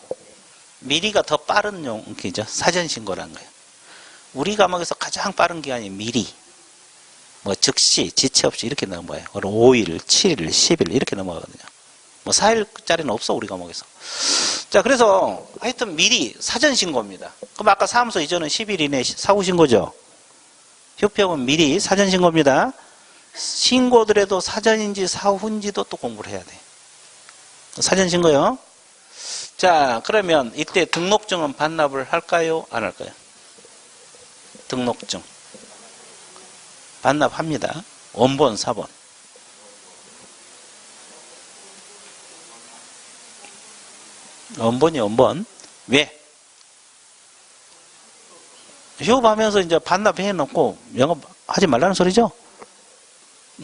A: 미리가 더 빠른 용기죠. 사전신고라는 거예요. 우리 과목에서 가장 빠른 기간이 미리. 뭐 즉시, 지체없이 이렇게 넘어가요. 5일, 7일, 10일 이렇게 넘어가거든요. 뭐 4일짜리는 없어 우리 과목에서. 자, 그래서 하여튼 미리 사전신고입니다. 그럼 아까 사무소 이전은 10일 이내 사후신고죠. 휴폐업은 미리 사전신고입니다. 신고더라도 사전인지 사후인지도 또 공부를 해야 돼. 사전신고요. 자, 그러면 이때 등록증은 반납을 할까요? 안 할까요? 등록증. 반납합니다. 원본, 사본. 원본이 원본. 왜? 휴업하면서 이제 반납해 놓고 영업하지 말라는 소리죠?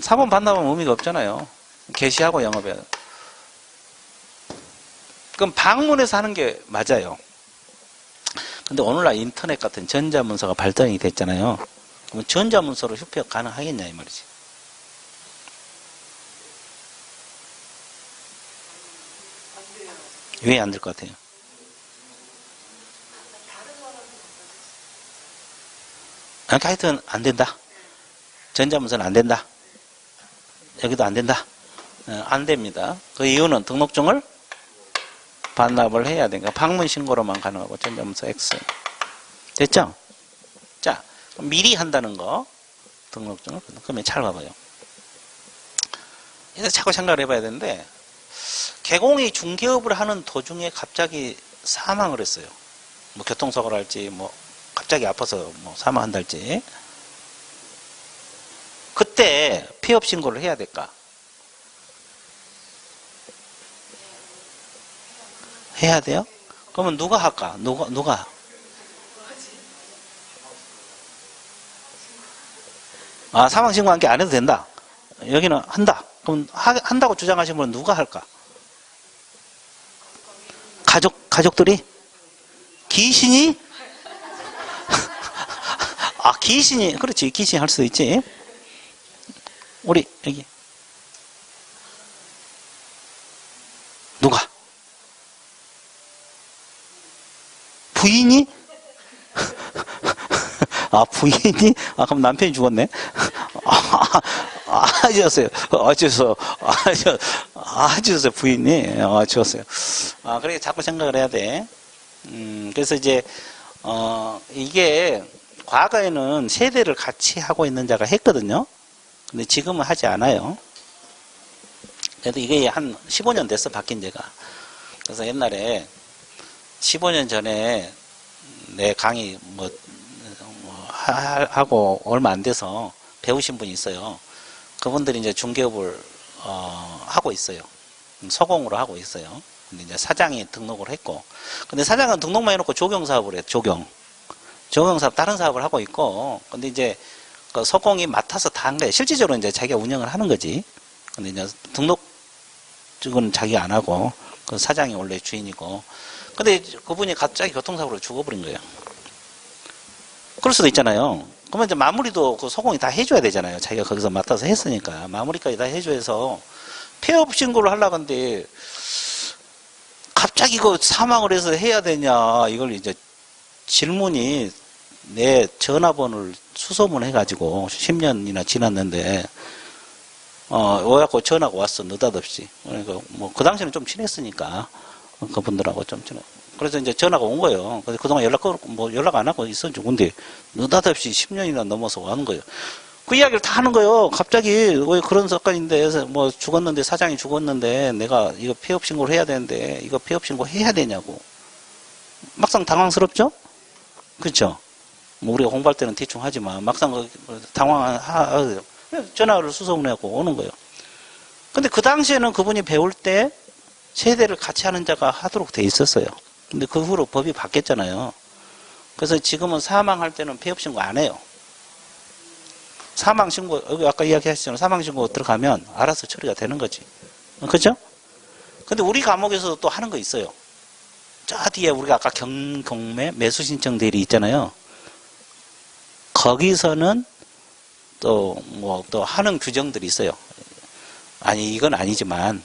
A: 사본 반납은 의미가 없잖아요. 게시하고 영업해야 돼. 그럼 방문해서 하는 게 맞아요. 근데 오늘날 인터넷 같은 전자문서가 발달이 됐잖아요. 그럼 전자문서로 휴폐업 가능하겠냐 이 말이지. 왜 안 될 것 같아요? 그러니까 하여튼 안 된다. 전자문서는 안 된다. 여기도 안 된다. 안 됩니다. 그 이유는 등록증을 반납을 해야 되니까 방문 신고로만 가능하고 전자문서 X. 됐죠? 자, 미리 한다는 거 등록증을 그러면 잘 봐봐요. 이제 자꾸 생각을 해봐야 되는데 개공이 중개업을 하는 도중에 갑자기 사망을 했어요. 뭐 교통사고를 할지 뭐 갑자기 아파서 뭐 사망한다 할지 그때 폐업 신고를 해야 될까? 해야 돼요? 그러면 누가 할까? 누가? 아, 사망신고 한 게 안 해도 된다. 여기는 한다. 그럼 한다고 주장하시는 분은 누가 할까? 가족들이? 귀신이? 아, 귀신이, 그렇지. 귀신이 할 수도 있지. 우리, 여기. 누가? 부인이? 아, 부인이? 아, 그럼 남편이 죽었네? 죽었어요. 죽었어요. 부인이? 죽었어요. 그렇게 자꾸 생각을 해야 돼. 그래서 이제, 이게, 과거에는 세대를 같이 하고 있는 자가 했거든요. 근데 지금은 하지 않아요. 그래도 이게 한 15년 됐어, 바뀐 지가. 그래서 옛날에 15년 전에 내 강의 하고 얼마 안 돼서 배우신 분이 있어요. 그분들이 이제 중개업을, 하고 있어요. 소공으로 하고 있어요. 근데 이제 사장이 등록을 했고. 근데 사장은 등록만 해놓고 조경사업을 해요, 조경사업, 다른 사업을 하고 있고. 근데 이제 그 소공이 맡아서 다 한 거예요. 실질적으로 이제 자기가 운영을 하는 거지. 근데 이제 등록은 자기가 안 하고, 그 사장이 원래 주인이고. 근데 그분이 갑자기 교통사고로 죽어버린 거예요. 그럴 수도 있잖아요. 그러면 이제 마무리도 그 소공이 다 해줘야 되잖아요. 자기가 거기서 맡아서 했으니까. 마무리까지 다 해줘서 폐업 신고를 하려고 하는데, 갑자기 그 사망을 해서 해야 되냐, 이걸 이제 질문이 내 전화번호를 수소문해가지고 10년이나 지났는데, 와갖고 전화가 왔어, 느닷없이. 그러니까 그 당시에는 좀 친했으니까, 그분들하고 좀 친해. 그래서 이제 전화가 온 거예요. 그래서 그동안 연락 안 하고 있었죠. 근데 느닷없이 10년이나 넘어서 와는 거예요. 그 이야기를 다 하는 거예요. 갑자기, 왜 그런 사건인데, 죽었는데, 사장이 죽었는데, 내가 이거 폐업 신고를 해야 되는데, 이거 폐업 신고 해야 되냐고. 막상 당황스럽죠? 그렇죠? 우리가 공부할 때는 대충 하지만, 막상 전화를 수소문해갖고 오는 거예요. 근데 그 당시에는 그분이 배울 때, 세대를 같이 하는 자가 하도록 돼 있었어요. 근데 그 후로 법이 바뀌었잖아요. 그래서 지금은 사망할 때는 폐업 신고 안 해요. 사망신고, 여기 아까 이야기하셨잖아요. 사망신고 들어가면 알아서 처리가 되는 거지. 그죠? 근데 우리 과목에서도 또 하는 거 있어요. 저 뒤에 우리가 아까 경매 매수신청 대리 있잖아요. 거기서는 또 하는 규정들이 있어요. 아니, 이건 아니지만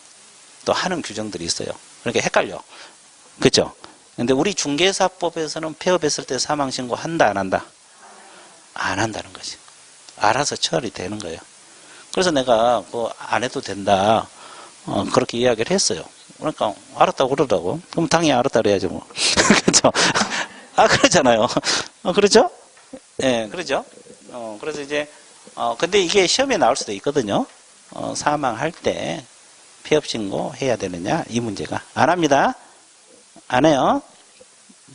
A: 또 하는 규정들이 있어요. 그러니까 헷갈려. 그죠? 근데 우리 중개사법에서는 폐업했을 때 사망신고 한다, 안 한다? 안 한다는 거지. 알아서 처리되는 거예요. 그래서 내가 안 해도 된다, 그렇게 이야기를 했어요. 그러니까 알았다고 그러더라고. 그럼 당연히 알았다 그래야죠 뭐. 그렇죠? 그러잖아요. 그렇죠? 예, 그러죠. 그래서 이제 근데 이게 시험에 나올 수도 있거든요. 사망할 때 폐업 신고 해야 되느냐, 이 문제가. 안 합니다. 안 해요.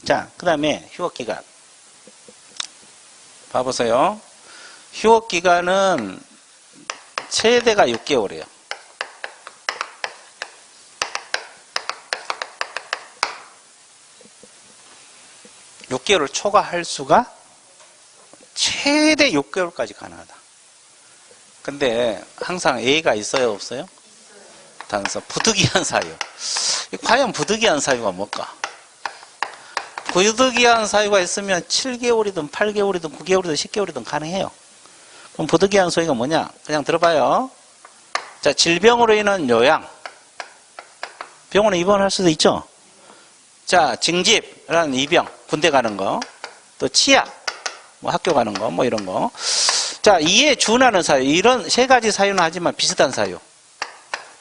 A: 자, 그 다음에 휴업기간 봐보세요. 휴업기간은 최대가 6개월이에요. 6개월을 초과할 수가 최대 6개월까지 가능하다. 근데 항상 A가 있어요, 없어요? 단서 부득이한 사유. 과연 부득이한 사유가 뭘까? 부득이한 사유가 있으면 7개월이든 8개월이든 9개월이든 10개월이든 가능해요. 그럼 부득이한 소리가 뭐냐? 그냥 들어봐요. 자, 질병으로 인한 요양. 병원에 입원할 수도 있죠. 자, 징집이라는 이병, 군대 가는 거. 또 치약, 학교 가는 거, 이런 거. 자, 이에 준하는 사유. 이런 세 가지 사유는 하지만 비슷한 사유.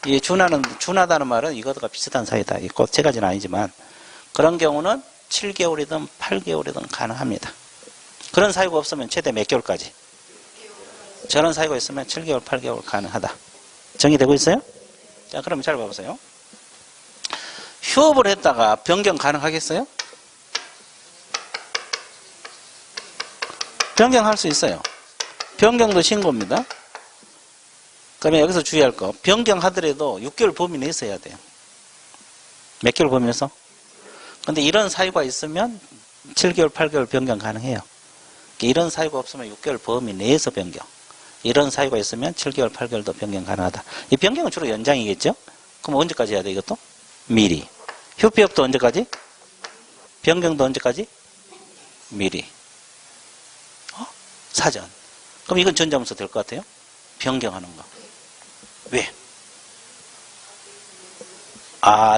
A: 이에 준하다는 말은 이것과 비슷한 사유다. 꼭 세 가지는 아니지만. 그런 경우는 7개월이든 8개월이든 가능합니다. 그런 사유가 없으면 최대 몇 개월까지? 저런 사유가 있으면 7개월, 8개월 가능하다. 정의되고 있어요? 자, 그러면 잘 봐보세요. 휴업을 했다가 변경 가능하겠어요? 변경할 수 있어요. 변경도 신고입니다. 그러면 여기서 주의할 거, 변경하더라도 6개월 범위 내에서 해야 돼요. 몇 개월 범위에서? 근데 이런 사유가 있으면 7개월, 8개월 변경 가능해요. 이런 사유가 없으면 6개월 범위 내에서 변경. 이런 사유가 있으면 7개월, 8개월도 변경 가능하다. 이 변경은 주로 연장이겠죠? 그럼 언제까지 해야 돼, 이것도? 미리. 휴폐업도 언제까지? 변경도 언제까지? 미리. 사전. 그럼 이건 전자문서 될 것 같아요? 변경하는 거. 왜?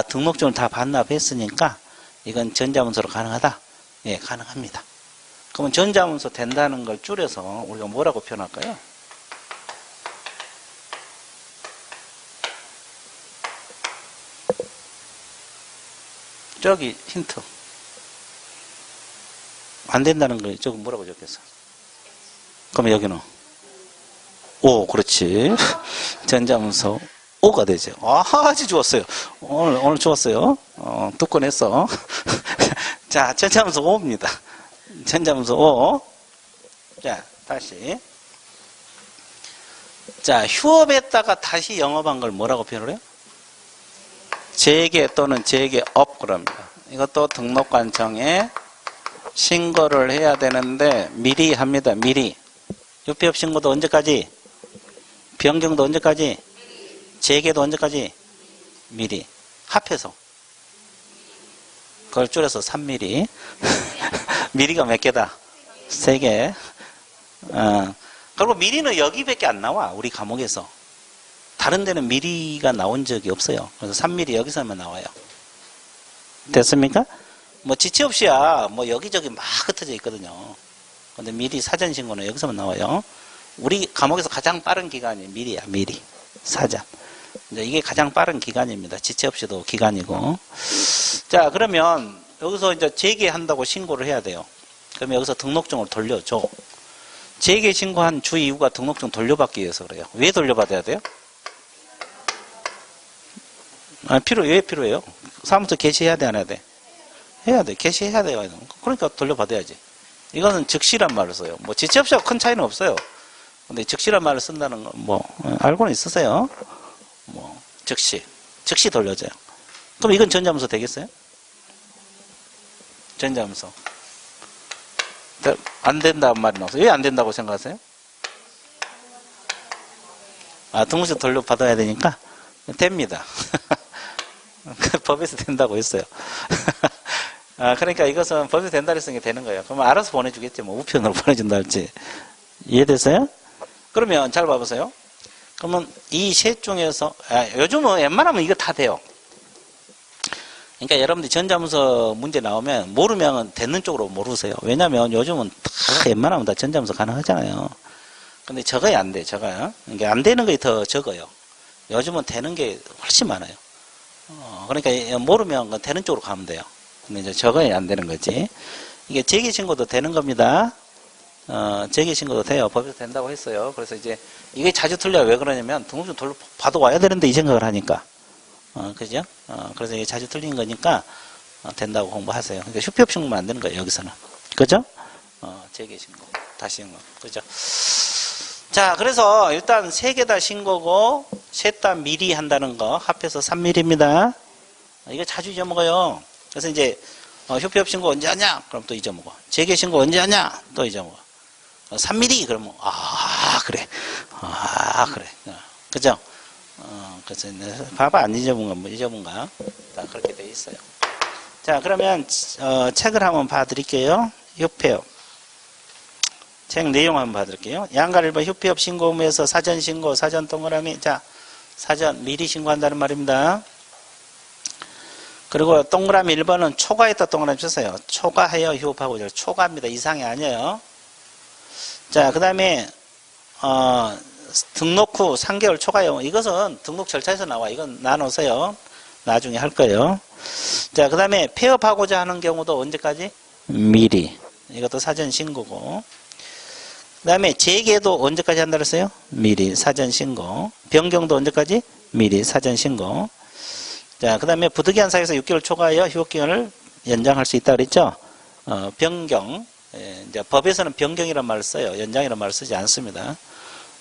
A: 등록증을 다 반납했으니까 이건 전자문서로 가능하다? 예, 가능합니다. 그러면 전자문서 된다는 걸 줄여서 우리가 뭐라고 표현할까요? 저기 힌트. 안 된다는 거, 저거 뭐라고 적혔어? 그럼 여기는? 오, 그렇지. 전자문서 O가 되죠. 아주 좋았어요. 오늘 좋았어요. 두 건 했어. 자, 전자문서 O입니다. 전자문서 O. 자, 다시. 자, 휴업했다가 다시 영업한 걸 뭐라고 표현을 해요? 재개 또는 재개업 그럽니다. 이것도 등록관청에 신고를 해야 되는데 미리 합니다. 미리. 유폐업 신고도 언제까지? 변경도 언제까지? 재개도 언제까지? 미리. 합해서. 그걸 줄여서 3mm. 미리가 몇 개다? 3개. 그리고 미리는 여기밖에 안 나와. 우리 과목에서. 다른 데는 미리가 나온 적이 없어요. 그래서 3mm 여기서만 나와요. 됐습니까? 뭐 지체 없이야 뭐 여기저기 막 흩어져 있거든요. 근데 미리 사전 신고는 여기서만 나와요. 우리 과목에서 가장 빠른 기간이 미리야. 미리. 사전. 이제 이게 가장 빠른 기간입니다. 지체 없이도 기간이고. 자, 그러면 여기서 이제 재개한다고 신고를 해야 돼요. 그러면 여기서 등록증을 돌려줘. 재개 신고한 주 이유가 등록증 돌려받기 위해서 그래요. 왜 돌려받아야 돼요? 왜 필요해요? 사무소 개시해야 돼, 안 해야 돼? 해야 돼. 개시해야 돼요. 그러니까 돌려받아야지. 이거는 즉시란 말을 써요. 뭐 지체 없이하고 큰 차이는 없어요. 근데 즉시란 말을 쓴다는 건 뭐 알고는 있으세요? 뭐 즉시 돌려줘요. 그럼 이건 전자문서 되겠어요? 전자문서 안 된다는 말이 나와서 왜 안 된다고 생각하세요? 등록증 돌려받아야 되니까 됩니다. 법에서 된다고 했어요. 그러니까 이것은 법에서 된다 했으니까 되는 거예요. 그러면 알아서 보내주겠지. 뭐 우편으로 보내준다 할지. 이해됐어요? 그러면 잘 봐보세요. 그러면 이 셋 중에서 요즘은 웬만하면 이거 다 돼요. 그러니까 여러분들이 전자문서 문제 나오면 모르면 되는 쪽으로 모르세요. 왜냐면 요즘은 다 웬만하면 다 전자문서 가능하잖아요. 근데 적어야 안 돼. 적어요. 그러니까 안 되는 게 더 적어요. 요즘은 되는 게 훨씬 많아요. 그러니까 모르면 되는 쪽으로 가면 돼요. 근데 이제 적어야 안 되는 거지. 이게 재개신고도 되는 겁니다. 재개신고도 돼요. 법에서 된다고 했어요. 그래서 이제 이게 자주 틀려요. 왜 그러냐면 등록증 돌려 받아 와야 되는데 이 생각을 하니까. 그죠? 그래서 이게 자주 틀린 거니까 된다고 공부하세요. 그러니까 휴폐업 신고만 안 되는 거예요. 여기서는. 그죠? 재개신고. 다시 신고. 그죠? 자, 그래서 일단 3개 다 신고고 셋 다 미리 한다는 거 합해서 3mm입니다. 이거 자주 잊어먹어요. 그래서 이제 휴폐업 신고 언제 하냐? 그럼 또 잊어먹어. 재개 신고 언제 하냐? 또 잊어먹어. 3mm 그러면 그래. 그래. 그죠? 그래서 봐봐 안 잊어본가 뭐 잊어본가? 다 그렇게 돼 있어요. 자, 그러면 책을 한번 봐드릴게요. 휴폐업. 책 내용 한번 봐드릴게요. 양가 1번 휴폐업 신고 의무에서 사전 신고, 사전 동그라미. 자, 사전 미리 신고한다는 말입니다. 그리고 동그라미 1번은 초과했다 동그라미 주세요. 초과하여 휴업하고 초과입니다. 이상이 아니에요. 자, 그 다음에 등록 후 3개월 초과요. 이것은 등록 절차에서 나와. 이건 나눠서요. 나중에 할 거예요. 자, 그 다음에 폐업하고자 하는 경우도 언제까지? 미리. 이것도 사전 신고고. 그 다음에 재개도 언제까지 한다 그랬어요? 미리 사전 신고. 변경도 언제까지? 미리 사전 신고. 자, 그 다음에 부득이한 사유에서 6개월 초과하여 휴업기간을 연장할 수 있다 그랬죠? 변경. 이제 법에서는 변경이라는 말을 써요. 연장이라는 말을 쓰지 않습니다.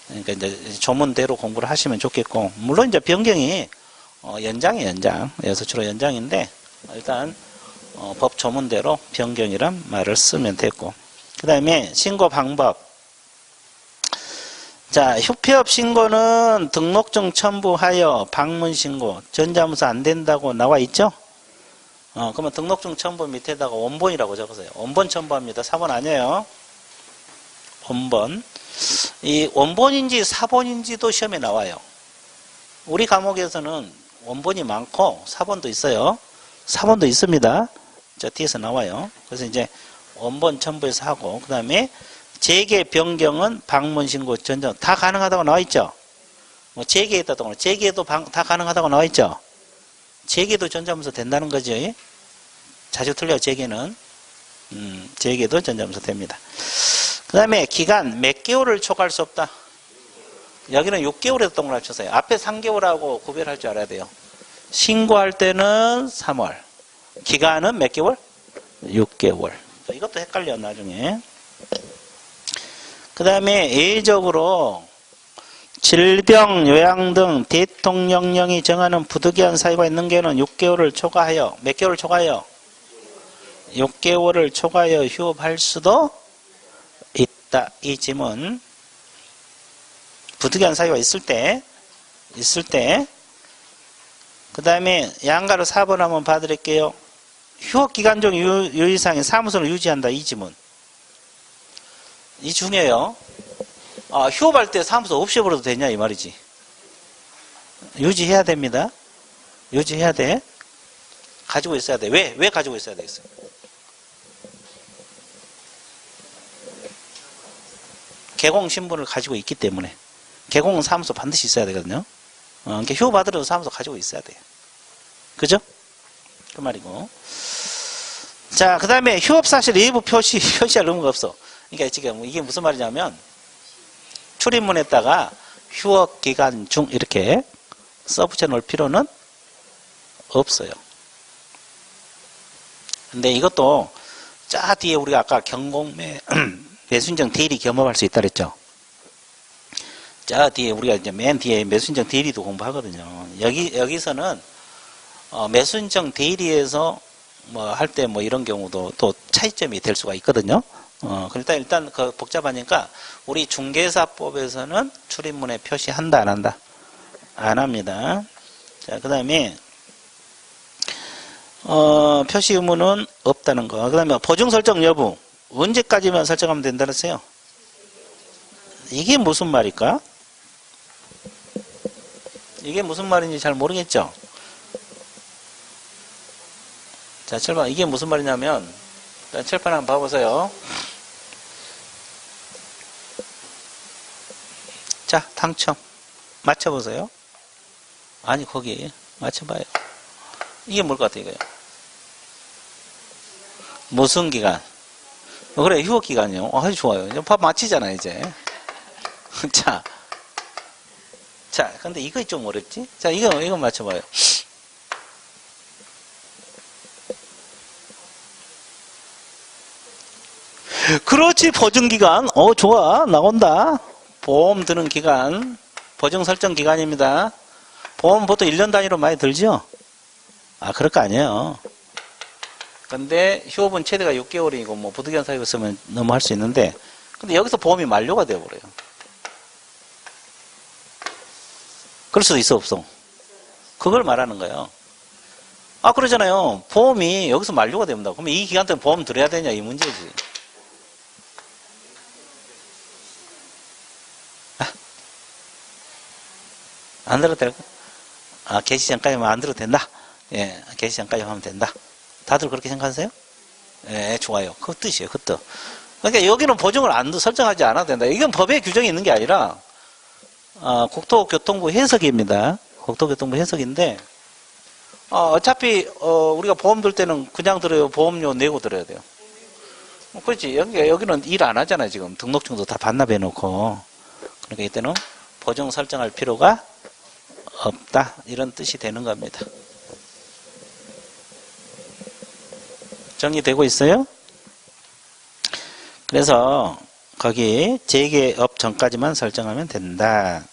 A: 그러니까 이제 조문대로 공부를 하시면 좋겠고, 물론 이제 변경이 연장이에요, 연장. 여기서 주로 연장인데, 일단 법 조문대로 변경이란 말을 쓰면 됐고. 그 다음에 신고 방법. 자, 휴폐업 신고는 등록증 첨부하여 방문 신고, 전자문서 안 된다고 나와 있죠? 그러면 등록증 첨부 밑에다가 원본이라고 적으세요. 원본 첨부합니다. 사본 아니에요. 원본. 이 원본인지 사본인지도 시험에 나와요. 우리 과목에서는 원본이 많고 사본도 있어요. 사본도 있습니다. 저 뒤에서 나와요. 그래서 이제 원본 첨부해서 하고, 그 다음에 재개 변경은 방문 신고 전자 다 가능하다고 나와 있죠. 뭐 재개했다고 재개도 다 가능하다고 나와 있죠. 재개도 전자문서 된다는 거죠. 자주 틀려, 제게는. 제게도 전자문서 됩니다. 그 다음에 기간, 몇 개월을 초과할 수 없다. 여기는 6개월에도 동그라미 쳤어요. 앞에 3개월하고 구별할 줄 알아야 돼요. 신고할 때는 3월. 기간은 몇 개월? 6개월. 이것도 헷갈려, 나중에. 그 다음에 예외적으로 질병, 요양 등 대통령령이 정하는 부득이한 사유가 있는 경우는 6개월을 초과하여, 몇 개월을 초과하여? 6개월을 초과하여 휴업할 수도 있다. 이 질문. 부득이한 사유가 있을 때, 그 다음에 양가로 4번 한번 봐드릴게요. 휴업기간 중 유의사항에 사무소를 유지한다. 이 지문. 이 중요해요. 휴업할 때 사무소 없애버려도 되냐 이 말이지. 유지해야 됩니다. 유지해야 돼. 가지고 있어야 돼. 왜 가지고 있어야 되겠어요? 개공신분을 가지고 있기 때문에. 개공은 사무소 반드시 있어야 되거든요. 그러니까 휴업 받으려도 사무소 가지고 있어야 돼요. 그죠? 그 말이고. 자, 그 다음에 휴업사실 일부 표시할 의무가 없어. 그러니까 지금 이게 무슨 말이냐면, 출입문에다가 휴업기간 중 이렇게 써붙여 놓을 필요는 없어요. 근데 이것도 자 뒤에 우리가 아까 경공매, 매수인정 대리 겸업할 수 있다 그랬죠. 자 뒤에 우리가 이제 맨 뒤에 매수인정 대리도 공부하거든요. 여기서는 매수인정 대리에서 뭐 할 때 뭐 이런 경우도 또 차이점이 될 수가 있거든요. 일단 그 복잡하니까 우리 중개사법에서는 출입문에 표시한다 안 한다? 안 합니다. 자, 그 다음에 표시 의무는 없다는 거. 그 다음에 보증 설정 여부 언제까지만 설정하면 된다 그랬어요? 이게 무슨 말일까? 이게 무슨 말인지 잘 모르겠죠? 자, 칠판 이게 무슨 말이냐면, 칠판 한번 봐보세요. 자, 당첨 맞춰보세요. 아니 거기 맞춰봐요. 이게 뭘 것 같아요? 이거요? 무슨 기간? 그래, 휴업기간이요. 아주 좋아요. 밥 맞히잖아 이제. 자, 근데 이거 좀 어렵지? 자, 이거 맞춰봐요. 그렇지, 보증기간. 좋아. 나온다. 보험 드는 기간. 보증 설정 기간입니다. 보험 보통 1년 단위로 많이 들죠? 그럴 거 아니에요. 근데 휴업은 최대가 6개월이고, 뭐, 부득이한 사유가 있으면 너무 할 수 있는데, 근데 여기서 보험이 만료가 되어버려요. 그럴 수도 있어, 없어? 그걸 말하는 거예요. 그러잖아요. 보험이 여기서 만료가 됩니다. 그러면 이 기간 동안 보험 들어야 되냐, 이 문제지. 안 들어도 될까? 개시 전까지만 안 들어도 된다. 예, 개시 전까지 하면 된다. 다들 그렇게 생각하세요? 예, 좋아요. 그 뜻이에요, 그 뜻. 그러니까 여기는 보증을 설정하지 않아도 된다. 이건 법에 규정이 있는 게 아니라, 국토교통부 해석입니다. 국토교통부 해석인데, 어차피, 우리가 보험 들 때는 그냥 들어요. 보험료 내고 들어야 돼요. 그렇지. 여기는 일 안 하잖아요, 지금. 등록증도 다 반납해 놓고. 그러니까 이때는 보증 설정할 필요가 없다. 이런 뜻이 되는 겁니다. 정리되고 있어요? 그래서 거기 재개업 전까지만 설정하면 된다.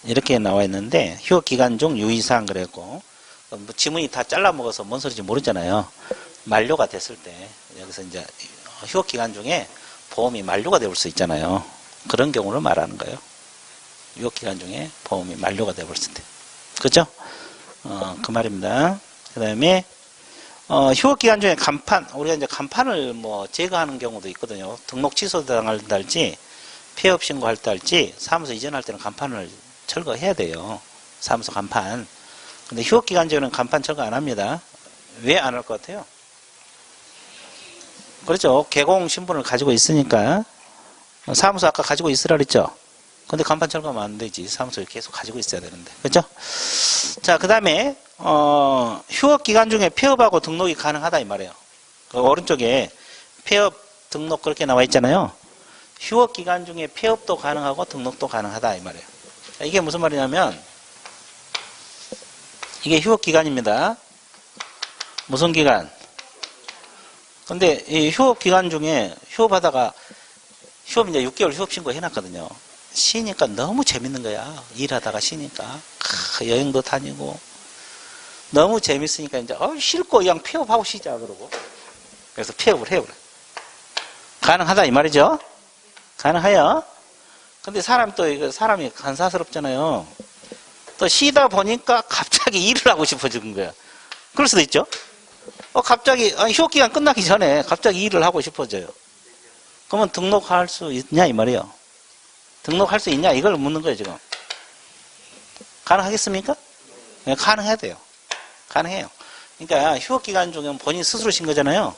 A: 이렇게 나와 있는데 휴업기간 중 유의사항 그랬고 뭐 지문이 다 잘라먹어서 뭔 소리인지 모르잖아요. 만료가 됐을 때 여기서 이제 휴업기간 중에 보험이 만료가 될 수 있잖아요. 그런 경우를 말하는 거예요. 유효기간 중에 보험이 만료가 되어버렸을 때. 그죠? 그 말입니다. 그 다음에, 휴업기간 중에 간판, 우리가 이제 간판을 뭐 제거하는 경우도 있거든요. 등록 취소당할지, 폐업 신고할 때 할지, 사무소 이전할 때는 간판을 철거해야 돼요. 사무소 간판. 근데 휴업기간 중에는 간판 철거 안 합니다. 왜 안 할 것 같아요? 그렇죠. 개공 신분을 가지고 있으니까. 사무소 아까 가지고 있으라 그랬죠? 근데 간판 철거하면 안 되지. 사무소에 계속 가지고 있어야 되는데. 그죠? 자, 그 다음에, 휴업 기간 중에 폐업하고 등록이 가능하다 이 말이에요. 그 오른쪽에 폐업 등록 그렇게 나와 있잖아요. 휴업 기간 중에 폐업도 가능하고 등록도 가능하다 이 말이에요. 이게 무슨 말이냐면 이게 휴업 기간입니다. 무슨 기간? 근데 이 휴업 기간 중에 휴업 이제 6개월 휴업 신고 해놨거든요. 쉬니까 너무 재밌는 거야. 일하다가 쉬니까. 여행도 다니고. 너무 재밌으니까 이제, 싫고 그냥 폐업하고 쉬자, 그러고. 그래서 폐업을 해요. 가능하다, 이 말이죠? 가능해요. 근데 사람이 간사스럽잖아요. 또 쉬다 보니까 갑자기 일을 하고 싶어지는 거야. 그럴 수도 있죠? 갑자기, 휴업기간 끝나기 전에 갑자기 일을 하고 싶어져요. 그러면 등록할 수 있냐, 이 말이에요. 등록할 수 있냐, 이걸 묻는 거예요, 지금. 가능하겠습니까? 네, 가능해야 돼요. 가능해요. 그러니까 휴업기간 중에 본인 스스로 쉰 거잖아요.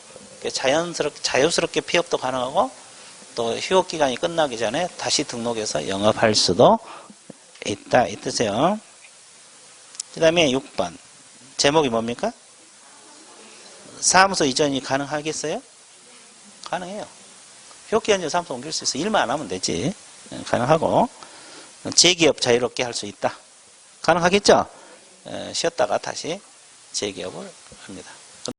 A: 자유스럽게 폐업도 가능하고, 또 휴업기간이 끝나기 전에 다시 등록해서 영업할 수도 있다, 이 뜻이에요. 그 다음에 6번. 제목이 뭡니까? 사무소 이전이 가능하겠어요? 가능해요. 휴업기간 전에 사무소 옮길 수 있어. 일만 안 하면 되지. 가능하고. 재기업 자유롭게 할 수 있다. 가능하겠죠? 쉬었다가 다시 재기업을 합니다.